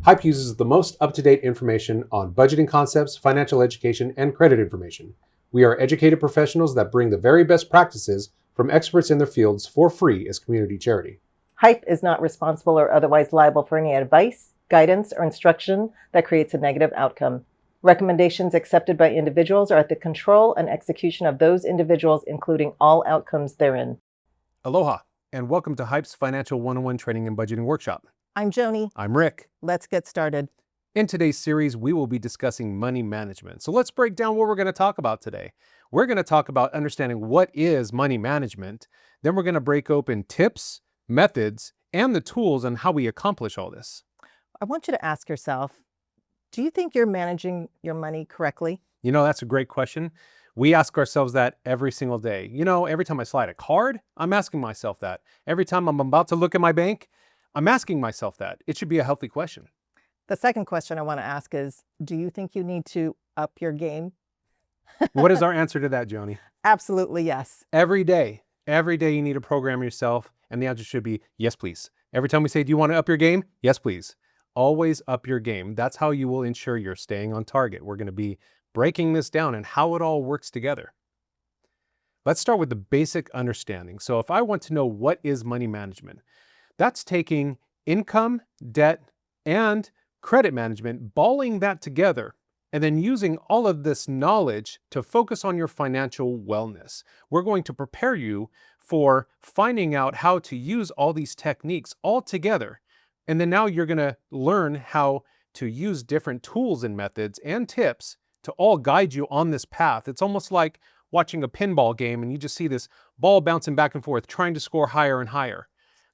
HIPPE uses the most up-to-date information on budgeting concepts, financial education, and credit information. We are educated professionals that bring the very best practices from experts in their fields for free as community charity. HIPPE is not responsible or otherwise liable for any advice, guidance, or instruction that creates a negative outcome. Recommendations accepted by individuals are at the control and execution of those individuals, including all outcomes therein. Aloha, and welcome to HIPPE's Financial 101 Training and Budgeting Workshop. I'm Joni. I'm Rick. Let's get started. In today's series, we will be discussing money management. So let's break down what we're going to talk about today. We're going to talk about understanding what is money management. Then we're going to break open tips, methods, and the tools on how we accomplish all this. I want you to ask yourself, do you think you're managing your money correctly? You know, that's a great question. We ask ourselves that every single day. You know, every time I slide a card, I'm asking myself that. Every time I'm about to look at my bank, I'm asking myself that. It should be a healthy question. The second question I want to ask is, do you think you need to up your game? What is our answer to that, Joni? Absolutely yes. Every day you need to program yourself, and the answer should be yes, please. Every time we say, do you want to up your game? Yes, please. Always up your game. That's how you will ensure you're staying on target. We're going to be breaking this down and how it all works together. Let's start with the basic understanding. So if I want to know what is money management, that's taking income, debt, and credit management, balling that together, and then using all of this knowledge to focus on your financial wellness. We're going to prepare you for finding out how to use all these techniques all together. And then now you're going to learn how to use different tools and methods and tips to all guide you on this path. It's almost like watching a pinball game and you just see this ball bouncing back and forth, trying to score higher and higher.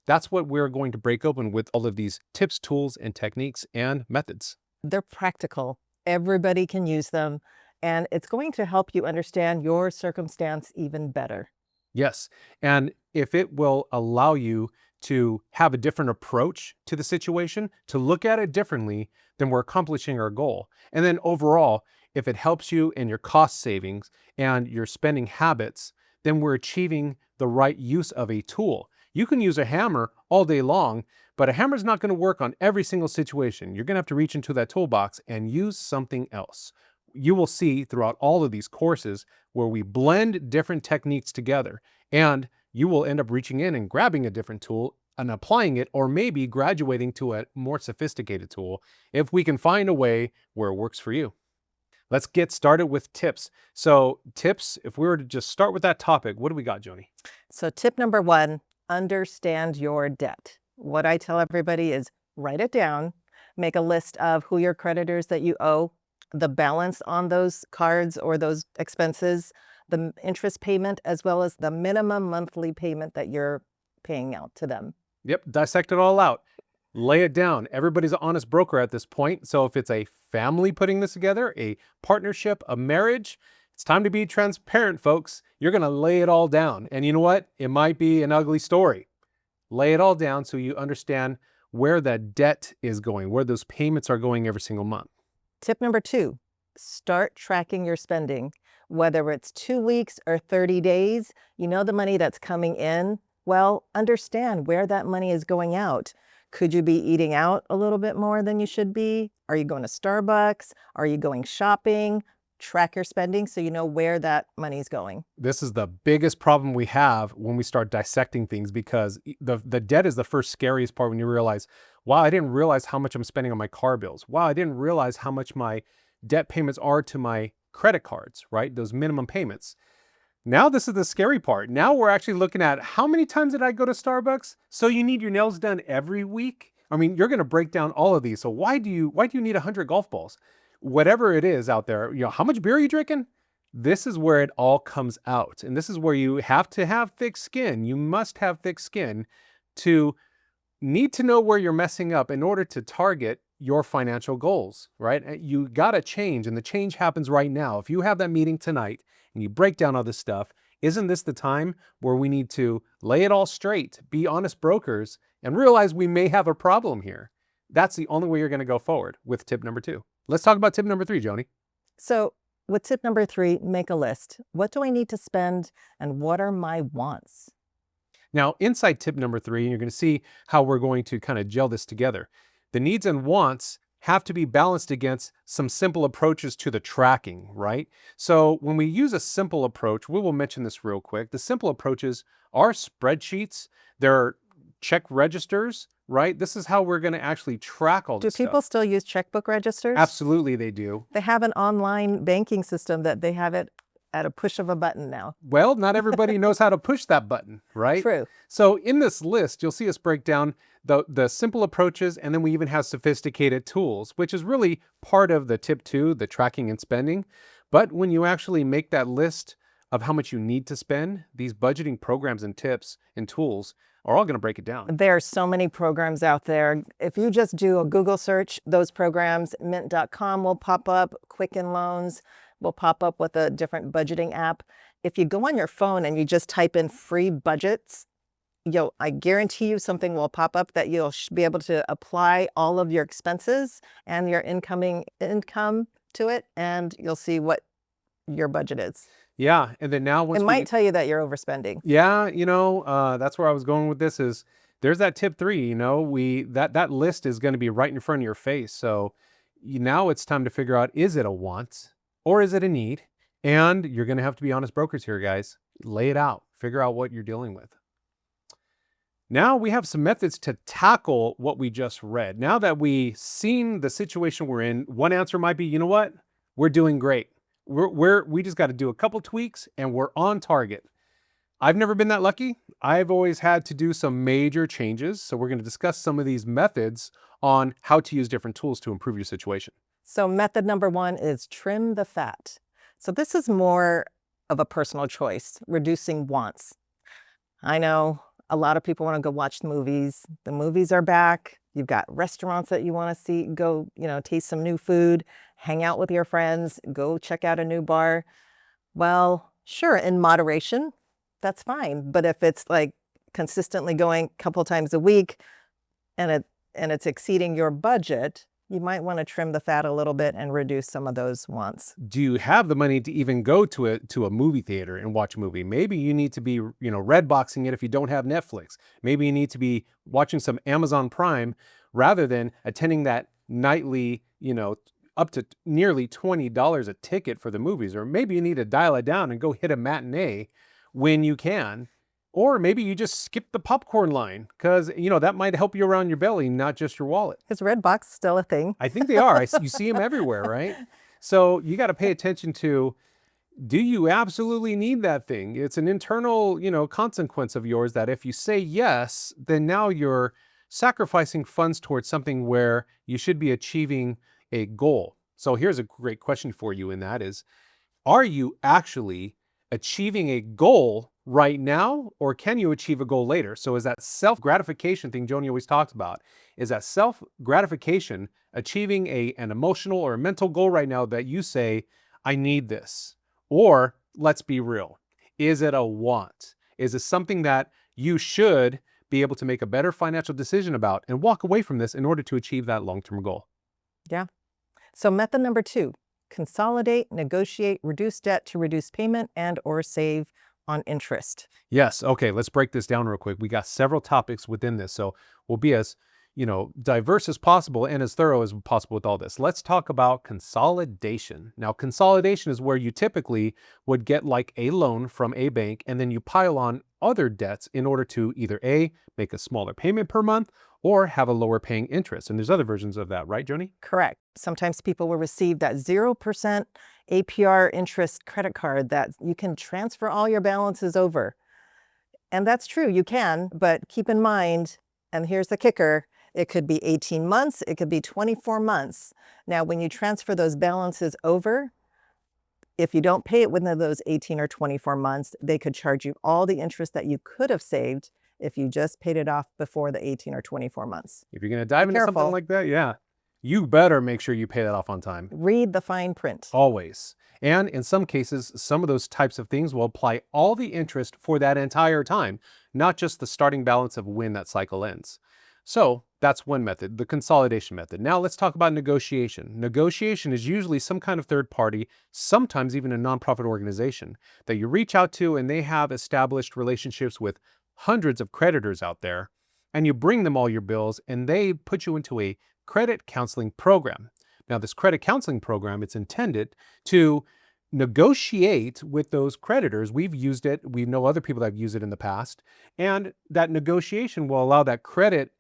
That's what we're going to break open with all of these tips, tools, and techniques and methods. They're practical. Everybody can use them, and it's going to help you understand your circumstance even better. Yes, and if it will allow you to have a different approach to the situation, to look at it differently, then we're accomplishing our goal. And then overall, if it helps you in your cost savings and your spending habits, then we're achieving the right use of a tool. You can use a hammer all day long, but a hammer is not going to work on every single situation. You're going to have to reach into that toolbox and use something else. You will see throughout all of these courses where we blend different techniques together, and you will end up reaching in and grabbing a different tool and applying it, or maybe graduating to a more sophisticated tool if we can find a way where it works for you. Let's get started with tips. So tips, if we were to just start with that topic, what do we got, Joni? So tip number one, understand your debt. What I tell everybody is write it down, make a list of who your creditors that you owe, the balance on those cards or those expenses, the interest payment, as well as the minimum monthly payment that you're paying out to them. Yep, dissect it all out. Lay it down. Everybody's an honest broker at this point. So if it's a family putting this together, a partnership, a marriage, it's time to be transparent, folks. You're going to lay it all down. And you know what? It might be an ugly story. Lay it all down so you understand where that debt is going, where those payments are going every single month. Tip number two, start tracking your spending. Whether it's 2 weeks or 30 days, you know the money that's coming in. Well, understand where that money is going out. Could you be eating out a little bit more than you should be? Are you going to Starbucks? Are you going shopping? Track your spending so you know where that money is going. This is the biggest problem we have when we start dissecting things, because the debt is the first scariest part when you realize, wow, I didn't realize how much I'm spending on my car bills. Wow, I didn't realize how much my debt payments are to my credit cards, right? Those minimum payments. Now this is the scary part. Now we're actually looking at how many times did I go to Starbucks? So you need your nails done every week? I mean, you're going to break down all of these. So why do you need 100 golf balls? Whatever it is out there, you know, how much beer are you drinking? This is where it all comes out. And this is where you have to have thick skin. You must have thick skin to need to know where you're messing up in order to target your financial goals, right? You got to change, and the change happens right now. If you have that meeting tonight and you break down all this stuff, isn't this the time where we need to lay it all straight, be honest brokers, and realize we may have a problem here? That's the only way you're going to go forward with tip number two. Let's talk about tip number three, Joni. So with tip number three, make a list. What do I need to spend and what are my wants? Now, inside tip number three, you're going to see how we're going to kind of gel this together. The needs and wants have to be balanced against some simple approaches to the tracking, right? So when we use a simple approach, we will mention this real quick. The simple approaches are spreadsheets. They're check registers, right? This is how we're going to actually track all Do this people stuff. still use checkbook registers? Absolutely, they do. They have an online banking system that they have it at a push of a button now. Well, not everybody knows how to push that button, right? True. So in this list, you'll see us break down the simple approaches, and then we even have sophisticated tools, which is really part of the tip 2, the tracking and spending. But when you actually make that list of how much you need to spend, these budgeting programs and tips and tools are all going to break it down. There are so many programs out there. If you just do a Google search, those programs, mint.com will pop up, Quicken Loans will pop up with a different budgeting app. If you go on your phone and you just type in free budgets, I guarantee you something will pop up that you'll be able to apply all of your expenses and your incoming income to it, and you'll see what your budget is. Yeah, and then now once It might tell you that you're overspending. Yeah, that's where I was going with this is there's that tip 3, that list is going to be right in front of your face. So now it's time to figure out, is it a want or is it a need? And you're going to have to be honest brokers here, guys. Lay it out, figure out what you're dealing with. Now we have some methods to tackle what we just read. Now that we've seen the situation we're in, one answer might be, you know what? We're doing great. We just got to do a couple tweaks and we're on target. I've never been that lucky. I've always had to do some major changes. So we're going to discuss some of these methods on how to use different tools to improve your situation. So method number 1 is trim the fat. So this is more of a personal choice, reducing wants. I know a lot of people want to go watch movies. The movies are back. You've got restaurants that you want to see, go, taste some new food, hang out with your friends, go check out a new bar. Well, sure, in moderation, that's fine. But if it's like consistently going a couple times a week and it's exceeding your budget, you might want to trim the fat a little bit and reduce some of those wants. Do you have the money to even go to a movie theater and watch a movie? Maybe you need to be, red boxing it if you don't have Netflix. Maybe you need to be watching some Amazon Prime rather than attending that nightly, up to nearly $20 a ticket for the movies. Or maybe you need to dial it down and go hit a matinee when you can. Or maybe you just skip the popcorn line because, that might help you around your belly, not just your wallet. Is Redbox still a thing? I think they are. You see them everywhere, right? So you got to pay attention to, do you absolutely need that thing? It's an internal, consequence of yours that if you say yes, then now you're sacrificing funds towards something where you should be achieving a goal. So here's a great question for you, and that is, are you actually achieving a goal right now, or can you achieve a goal later? So is that self-gratification thing Joni always talks about, is that self-gratification achieving an emotional or a mental goal right now that you say, I need this? Or let's be real, is it a want? Is it something that you should be able to make a better financial decision about and walk away from this in order to achieve that long-term goal? Yeah. So method number 2, consolidate, negotiate, reduce debt to reduce payment and or save on interest. Yes. Okay. Let's break this down real quick. We got several topics within this. So we'll be as, diverse as possible and as thorough as possible with all this. Let's talk about consolidation. Now, consolidation is where you typically would get like a loan from a bank and then you pile on other debts in order to either A, make a smaller payment per month or have a lower paying interest. And there's other versions of that, right, Joni? Correct. Sometimes people will receive that 0% APR interest credit card that you can transfer all your balances over. And that's true, you can, but keep in mind, and here's the kicker, it could be 18 months, it could be 24 months. Now, when you transfer those balances over, if you don't pay it within those 18 or 24 months, they could charge you all the interest that you could have saved if you just paid it off before the 18 or 24 months. If you're going to dive into something careful. like that, yeah, you better make sure you pay that off on time. Read the fine print. Always. And in some cases, some of those types of things will apply all the interest for that entire time, not just the starting balance of when that cycle ends. So that's one method, the consolidation method. Now let's talk about negotiation. Negotiation is usually some kind of third party, sometimes even a nonprofit organization that you reach out to, and they have established relationships with hundreds of creditors out there, and you bring them all your bills and they put you into a credit counseling program. Now, this credit counseling program, it's intended to negotiate with those creditors. We've used it. We know other people that have used it in the past. And that negotiation will allow that credit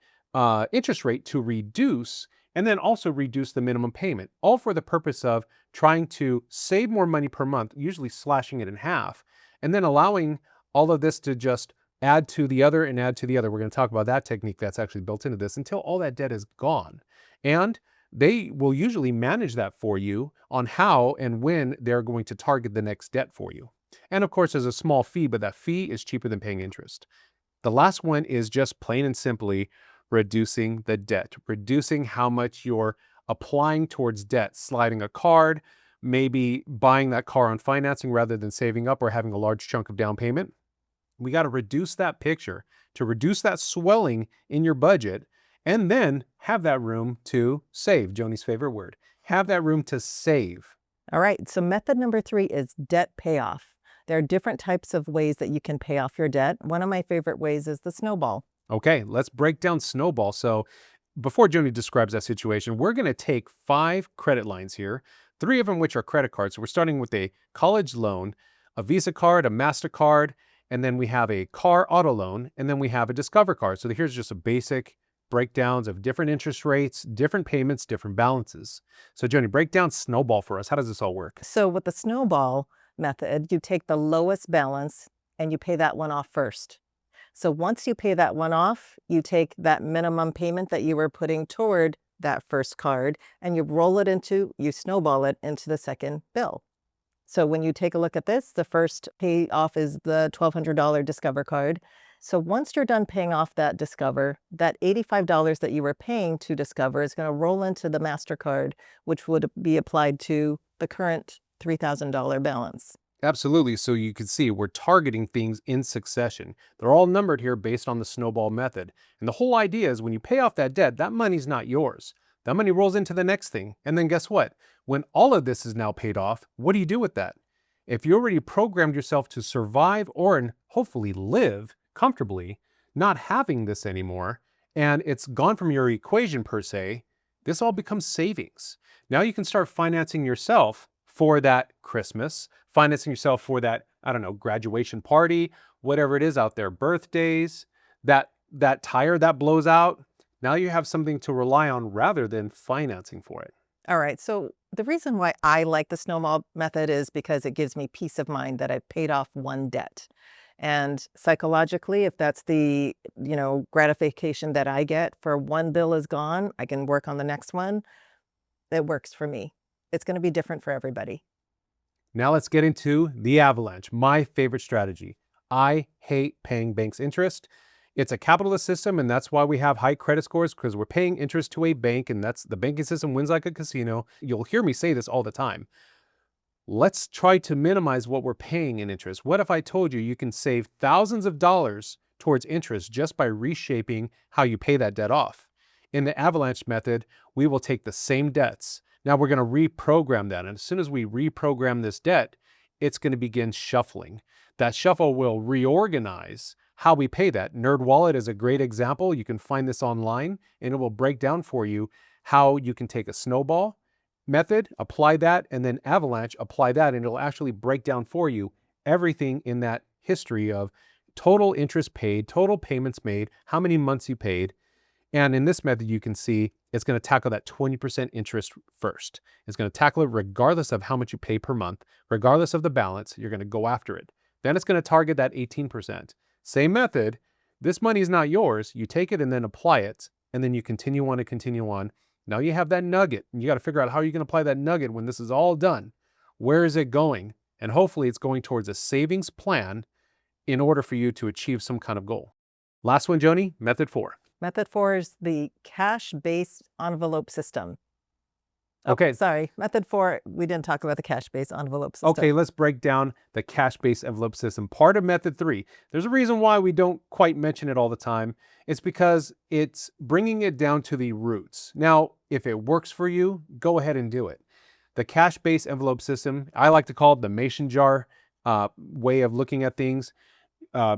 interest rate to reduce, and then also reduce the minimum payment, all for the purpose of trying to save more money per month, usually slashing it in half, and then allowing all of this to just add to the other and add to the other. We're going to talk about that technique that's actually built into this until all that debt is gone. And they will usually manage that for you on how and when they're going to target the next debt for you. And of course, there's a small fee, but that fee is cheaper than paying interest. The last one is just plain and simply reducing the debt, reducing how much you're applying towards debt, sliding a card, maybe buying that car on financing rather than saving up or having a large chunk of down payment. We got to reduce that picture to reduce that swelling in your budget, and then have that room to save. Joni's favorite word. Have that room to save. All right, so method number 3 is debt payoff. There are different types of ways that you can pay off your debt. One of my favorite ways is the snowball. Okay, let's break down snowball. So before Joni describes that situation, we're going to take 5 credit lines here, 3 of them which are credit cards. So we're starting with a college loan, a Visa card, a MasterCard, and then we have a car auto loan, and then we have a Discover card. So here's just a basic breakdowns of different interest rates, different payments, different balances. So Joni, break down snowball for us. How does this all work? So with the snowball method, you take the lowest balance and you pay that one off first. So once you pay that one off, you take that minimum payment that you were putting toward that first card and you snowball it into the second bill. So when you take a look at this, the first pay off is the $1,200 Discover card. So once you're done paying off that Discover, that $85 that you were paying to Discover is going to roll into the MasterCard, which would be applied to the current $3,000 balance. Absolutely. So you can see we're targeting things in succession. They're all numbered here based on the snowball method. And the whole idea is when you pay off that debt, that money's not yours. That money rolls into the next thing. And then guess what? When all of this is now paid off, what do you do with that? If you already programmed yourself to survive or hopefully live comfortably, not having this anymore, and it's gone from your equation per se, this all becomes savings. Now you can start financing yourself for that Christmas, financing yourself for that, I don't know, graduation party, whatever it is out there, birthdays, that tire that blows out. Now you have something to rely on rather than financing for it. All right, so the reason why I like the snowball method is because it gives me peace of mind that I've paid off one debt. And psychologically, if that's the, gratification that I get for one bill is gone, I can work on the next one. It works for me. It's going to be different for everybody. Now let's get into the avalanche, my favorite strategy. I hate paying banks interest. It's a capitalist system, and that's why we have high credit scores, because we're paying interest to a bank, and that's the banking system wins like a casino. You'll hear me say this all the time. Let's try to minimize what we're paying in interest. What if I told you you can save thousands of dollars towards interest just by reshaping how you pay that debt off? In the avalanche method, we will take the same debts. Now we're going to reprogram that. And as soon as we reprogram this debt, it's going to begin shuffling. That shuffle will reorganize how we pay that. NerdWallet is a great example. You can find this online, and it will break down for you how you can take a snowball method, apply that, and then avalanche, apply that, and it'll actually break down for you everything in that history of total interest paid, total payments made, how many months you paid. And in this method, you can see it's going to tackle that 20% interest first. It's going to tackle it regardless of how much you pay per month, regardless of the balance, you're going to go after it. Then it's going to target that 18%. Same method. This money is not yours. You take it and then apply it, and then you continue on and continue on. Now you have that nugget, and you got to figure out how you can apply that nugget when this is all done. Where is it going? And hopefully it's going towards a savings plan in order for you to achieve some kind of goal. Last one, Joni, method 4. Method 4 is the cash-based envelope system. Okay. Sorry, method 4, we didn't talk about the cash-based envelope system. Okay, let's break down the cash-based envelope system. Part of method 3. There's a reason why we don't quite mention it all the time. It's because it's bringing it down to the roots. Now, if it works for you, go ahead and do it. The cash-based envelope system, I like to call it the mason jar way of looking at things.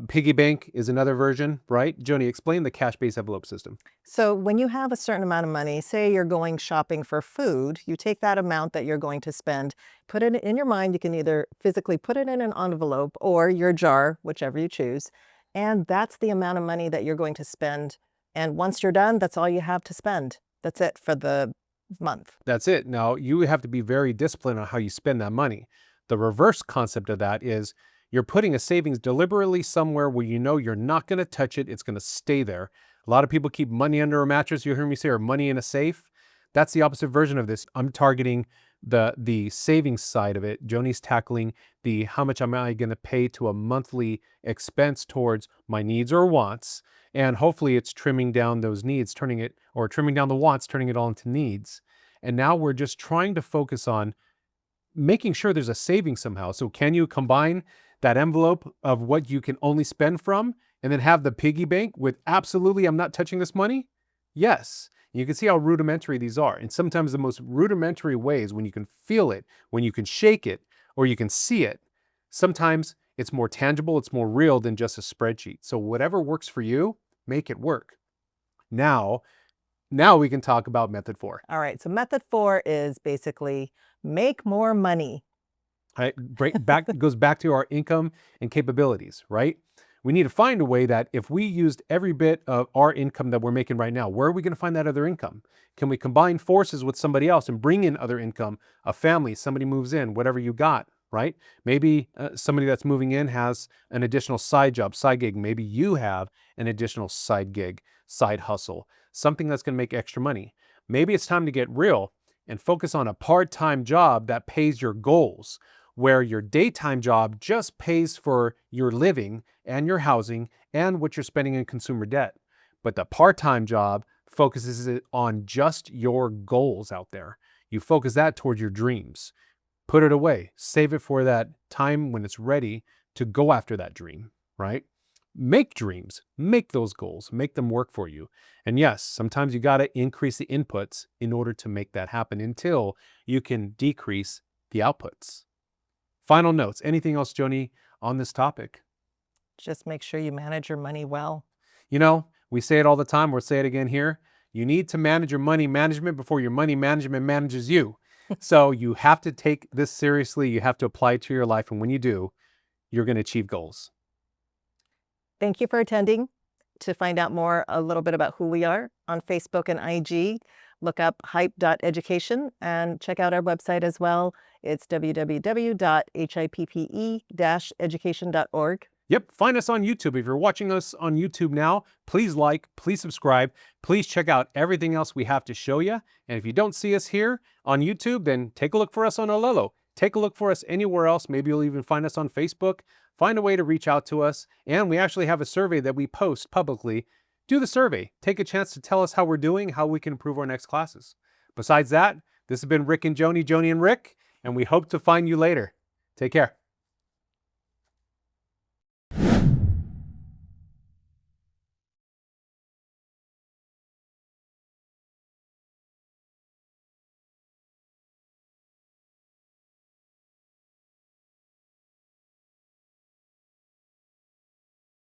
Piggy bank is another version, right? Joni, explain the cash-based envelope system. So when you have a certain amount of money, say you're going shopping for food, you take that amount that you're going to spend, put it in your mind. You can either physically put it in an envelope or your jar, whichever you choose. And that's the amount of money that you're going to spend. And once you're done, that's all you have to spend. That's it for the month. That's it. Now, you have to be very disciplined on how you spend that money. The reverse concept of that is you're putting a savings deliberately somewhere where you know you're not going to touch it. It's going to stay there. A lot of people keep money under a mattress, you hear me say, or money in a safe. That's the opposite version of this. I'm targeting the savings side of it. Joni's tackling the how much am I going to pay to a monthly expense towards my needs or wants. And hopefully it's trimming down those needs, trimming down the wants, turning it all into needs. And now we're just trying to focus on making sure there's a saving somehow. So can you combine that envelope of what you can only spend from and then have the piggy bank with absolutely, I'm not touching this money? Yes. You can see how rudimentary these are. And sometimes the most rudimentary ways, when you can feel it, when you can shake it, or you can see it, sometimes it's more tangible, it's more real than just a spreadsheet. So whatever works for you, make it work. Now we can talk about method 4. All right. So method 4 is basically make more money. Right? Goes back to our income and capabilities, right? We need to find a way that if we used every bit of our income that we're making right now, where are we going to find that other income? Can we combine forces with somebody else and bring in other income? A family, somebody moves in, whatever you got, right? Maybe somebody that's moving in has an additional side job, side gig. Maybe you have an additional side gig, side hustle, something that's going to make extra money. Maybe it's time to get real and focus on a part-time job that pays your goals, where your daytime job just pays for your living and your housing and what you're spending in consumer debt. But the part-time job focuses it on just your goals out there. You focus that toward your dreams. Put it away. Save it for that time when it's ready to go after that dream, right? Make dreams, make those goals, make them work for you. And yes, sometimes you got to increase the inputs in order to make that happen until you can decrease the outputs. Final notes. Anything else, Joni, on this topic? Just make sure you manage your money well. You know, we say it all the time. We'll say it again here. You need to manage your money management before your money management manages you. So you have to take this seriously. You have to apply it to your life. And when you do, you're going to achieve goals. Thank you for attending. To find out more, a little bit about who we are on Facebook and IG, look up HIPPE.education and check out our website as well. It's www.hippe-education.org. Yep. Find us on YouTube. If you're watching us on YouTube now, please like, please subscribe, please check out everything else we have to show you. And if you don't see us here on YouTube, then take a look for us on Olelo. Take a look for us anywhere else. Maybe you'll even find us on Facebook. Find a way to reach out to us. And we actually have a survey that we post publicly. Do the survey. Take a chance to tell us how we're doing, how we can improve our next classes. Besides that, this has been Rick and Joni and Rick, and we hope to find you later. Take care.